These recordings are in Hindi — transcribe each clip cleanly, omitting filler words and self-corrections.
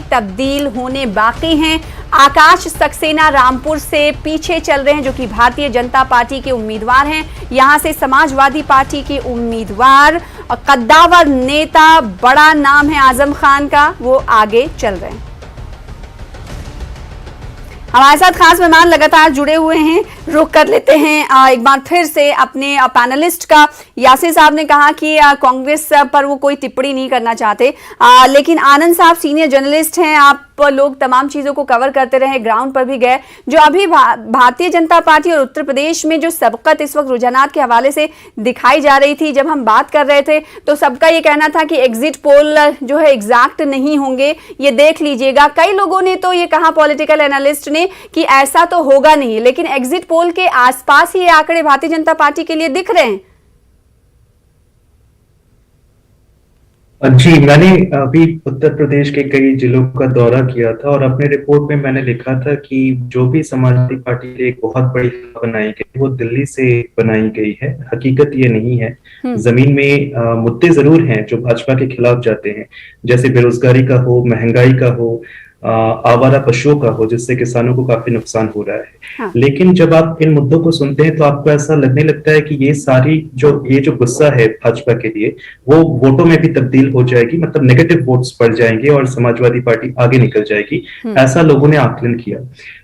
तब्दील होने बाकी हैं। आकाश सक्सेना रामपुर से पीछे चल रहे हैं, जो कि भारतीय जनता पार्टी के उम्मीदवार हैं। यहां से समाजवादी पार्टी के उम्मीदवार और कद्दावर नेता, बड़ा नाम है आजम खान का, वो आगे चल रहे हैं। हमारे साथ खास मेहमान लगातार जुड़े हुए हैं। रुक कर लेते हैं एक बार फिर से अपने पैनलिस्ट का। यासिर साहब ने कहा कि कांग्रेस पर वो कोई टिप्पणी नहीं करना चाहते, लेकिन आनंद साहब सीनियर जर्नलिस्ट हैं, आप लोग तमाम चीजों को कवर करते रहे, ग्राउंड पर भी गए। जो अभी भारतीय जनता पार्टी और उत्तर प्रदेश में जो सबकत इस वक्त रुझानात के हवाले से दिखाई जा रही थी, जब हम बात कर रहे थे तो सबका ये कहना था कि एग्जिट पोल जो है एग्जैक्ट नहीं होंगे, ये देख लीजिएगा। कई लोगों ने तो ये कहा, पॉलिटिकल एनालिस्ट ने, कि ऐसा तो होगा नहीं, लेकिन एग्जिट पोल के आसपास ही ये आंकड़े भारतीय जनता पार्टी के लिए दिख रहे हैं। जी, मैंने अभी उत्तर प्रदेश के कई जिलों का दौरा किया था और अपने रिपोर्ट में मैंने लिखा था कि जो भी समाजवादी पार्टी ने एक बहुत बड़ी बनाई गई वो दिल्ली से बनाई गई है। हकीकत ये नहीं है। जमीन में मुद्दे जरूर हैं जो भाजपा के खिलाफ जाते हैं, जैसे बेरोजगारी का हो, महंगाई का हो, आवारा पशुओं का हो, जिससे किसानों को काफी नुकसान हो रहा है। हाँ। लेकिन जब आप इन मुद्दों को सुनते हैं तो आपको ऐसा लगने लगता है कि ये जो गुस्सा है भाजपा के लिए, वो वोटों में भी तब्दील हो जाएगी, मतलब नेगेटिव वोट्स बढ़ जाएंगे और समाजवादी पार्टी आगे निकल जाएगी, ऐसा लोगों ने आकलन किया।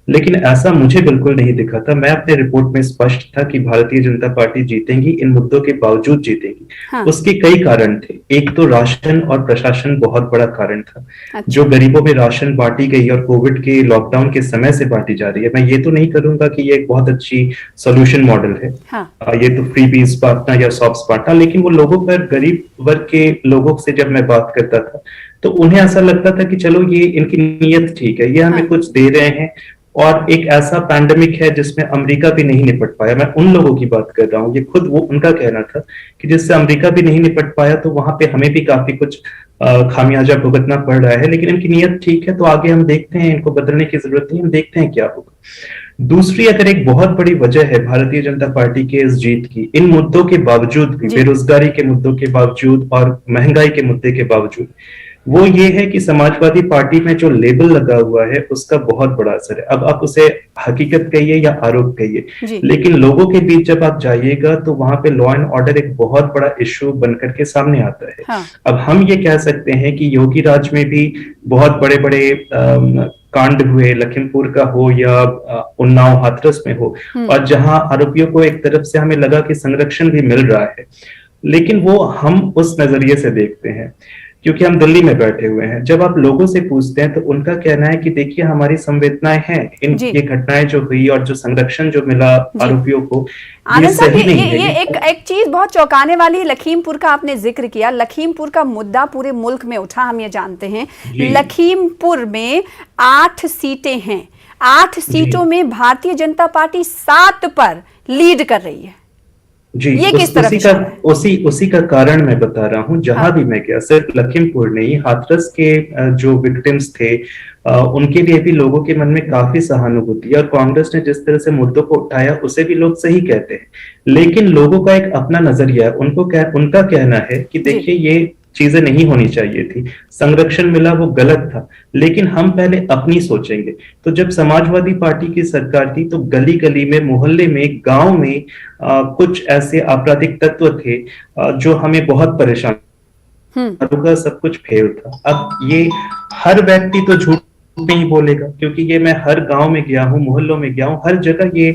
लेकिन ऐसा मुझे बिल्कुल नहीं दिखा था। मैं अपने रिपोर्ट में स्पष्ट था कि भारतीय जनता पार्टी जीतेगी, इन मुद्दों के बावजूद जीतेगी। हाँ। उसके कई कारण थे। एक तो राशन और प्रशासन बहुत बड़ा कारण था। अच्छा। जो गरीबों में राशन बांटी गई और कोविड के लॉकडाउन के समय से बांटी जा रही है, मैं ये तो नहीं करूंगा कि ये एक बहुत अच्छी सोल्यूशन मॉडल है। हाँ। ये तो फ्रीबीज बांटना या सॉप्स बांटना, लेकिन वो लोगों पर, गरीब वर्ग के लोगों से जब मैं बात करता था तो उन्हें ऐसा लगता था कि चलो ये इनकी नीयत ठीक है, ये हमें कुछ दे रहे हैं। और एक ऐसा पैंडेमिक है जिसमें अमेरिका भी नहीं निपट पाया, मैं उन लोगों की बात कर रहा हूँ, ये खुद वो उनका कहना था कि जिससे अमेरिका भी नहीं निपट पाया, तो वहां पे हमें भी काफी कुछ खामियाजा भुगतना पड़ रहा है। लेकिन इनकी नीयत ठीक है, तो आगे हम देखते हैं, इनको बदलने की जरूरत नहीं, हम देखते हैं क्या होगा। दूसरी अगर एक बहुत बड़ी वजह है भारतीय जनता पार्टी के इस जीत की, इन मुद्दों के बावजूद भी, बेरोजगारी के मुद्दों के बावजूद और महंगाई के मुद्दे के बावजूद, वो ये है कि समाजवादी पार्टी में जो लेबल लगा हुआ है उसका बहुत बड़ा असर है। अब आप उसे हकीकत कहिए या आरोप कहिए, लेकिन लोगों के बीच जब आप जाइएगा तो वहां पे लॉ एंड ऑर्डर एक बहुत बड़ा इश्यू बनकर के सामने आता है। हाँ। अब हम ये कह सकते हैं कि योगी राज में भी बहुत बड़े बड़े कांड हुए, लखीमपुर का हो या उन्नाव हाथरस में हो, और जहां आरोपियों को एक तरफ से हमें लगा कि संरक्षण भी मिल रहा है, लेकिन वो हम उस नजरिए से देखते हैं क्योंकि हम दिल्ली में बैठे हुए हैं। जब आप लोगों से पूछते हैं तो उनका कहना है कि देखिए हमारी संवेदनाएं हैं, ये घटनाएं जो हुई और जो संरक्षण जो मिला आरोपियों को, ये सही नहीं है। ये एक चीज बहुत चौंकाने वाली है। लखीमपुर का आपने जिक्र किया, लखीमपुर का मुद्दा पूरे मुल्क में उठा, हम ये जानते हैं। लखीमपुर में 8 सीटें हैं, 8 सीटों में भारतीय जनता पार्टी 7 पर लीड कर रही है। जी, ये किस तरह उसी का कारण मैं बता रहा हूँ। जहां भी मैं गया, सिर्फ लखीमपुर नहीं, हाथरस के जो विक्टिम्स थे उनके लिए भी लोगों के मन में काफी सहानुभूति, और कांग्रेस ने जिस तरह से मुद्दों को उठाया उसे भी लोग सही कहते हैं। लेकिन लोगों का एक अपना नजरिया है, उनका कहना है कि देखिए ये चीजें नहीं होनी चाहिए थी, संरक्षण मिला वो गलत था, लेकिन हम पहले अपनी सोचेंगे। तो जब समाजवादी पार्टी की सरकार थी तो गली गली में, मोहल्ले में, गांव में कुछ ऐसे आपराधिक तत्व थे जो हमें बहुत परेशान, सब कुछ फेल था। अब ये हर व्यक्ति तो झूठ नहीं बोलेगा, क्योंकि ये मैं हर गांव में गया हूँ, मोहल्लों में गया हूँ, हर जगह ये